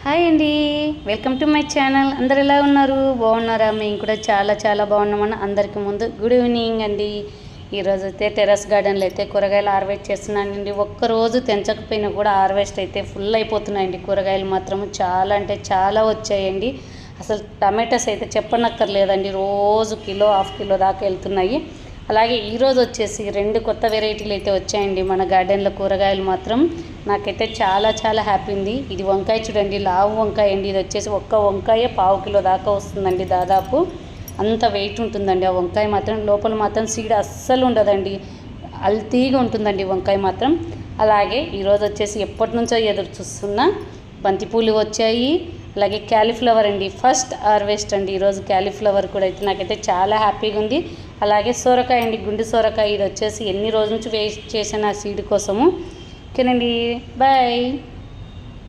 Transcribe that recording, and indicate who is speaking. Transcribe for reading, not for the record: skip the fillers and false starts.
Speaker 1: Hi అండి, welcome to my channel. అందరు ఎలా ఉన్నారు? బాగున్నారా? మేము కూడా చాలా చాలా బాగున్నామని. అందరికీ ముందు గుడ్ ఈవినింగ్ అండి. ఈరోజు అయితే టెర్రస్ గార్డెన్లో అయితే కూరగాయలు హార్వెస్ట్ చేస్తున్నానండి. ఒక్కరోజు తెంచకపోయినా కూడా హార్వెస్ట్ అయితే ఫుల్ అయిపోతున్నాయండి. కూరగాయలు మాత్రం చాలా అంటే చాలా వచ్చాయండి. అసలు టమాటాస్ అయితే చెప్పనక్కర్లేదండి, రోజు కిలో హాఫ్ కిలో దాకా వెళ్తున్నాయి. అలాగే ఈరోజు వచ్చేసి 2 కొత్త వెరైటీలు అయితే వచ్చాయండి మన గార్డెన్లో. కూరగాయలు మాత్రం నాకైతే చాలా చాలా హ్యాపీ ఉంది. ఇది వంకాయ చూడండి, లావు వంకాయ అండి. ఇది వచ్చేసి ఒక్క వంకాయ పావు కిలో దాకా వస్తుందండి. దాదాపు అంత వెయిట్ ఉంటుందండి ఆ వంకాయ మాత్రం. లోపల మాత్రం సీడ్ అస్సలు ఉండదండి, అల్తీగా ఉంటుందండి వంకాయ మాత్రం. అలాగే ఈరోజు వచ్చేసి ఎప్పటి నుంచో ఎదురు చూస్తున్న బంతిపూలు వచ్చాయి. అలాగే క్యాలీఫ్లవర్ అండి, ఫస్ట్ హార్వెస్ట్ అండి ఈరోజు. క్యాలీఫ్లవర్ కూడా అయితే నాకైతే చాలా హ్యాపీగా ఉంది. అలాగే సొరకాయ అండి, గుండు సొరకాయ. ఇది వచ్చేసి ఎన్ని రోజుల నుంచి వెయిట్ చేసిన సీడ్ కోసము. ఓకేనండి, బాయ్.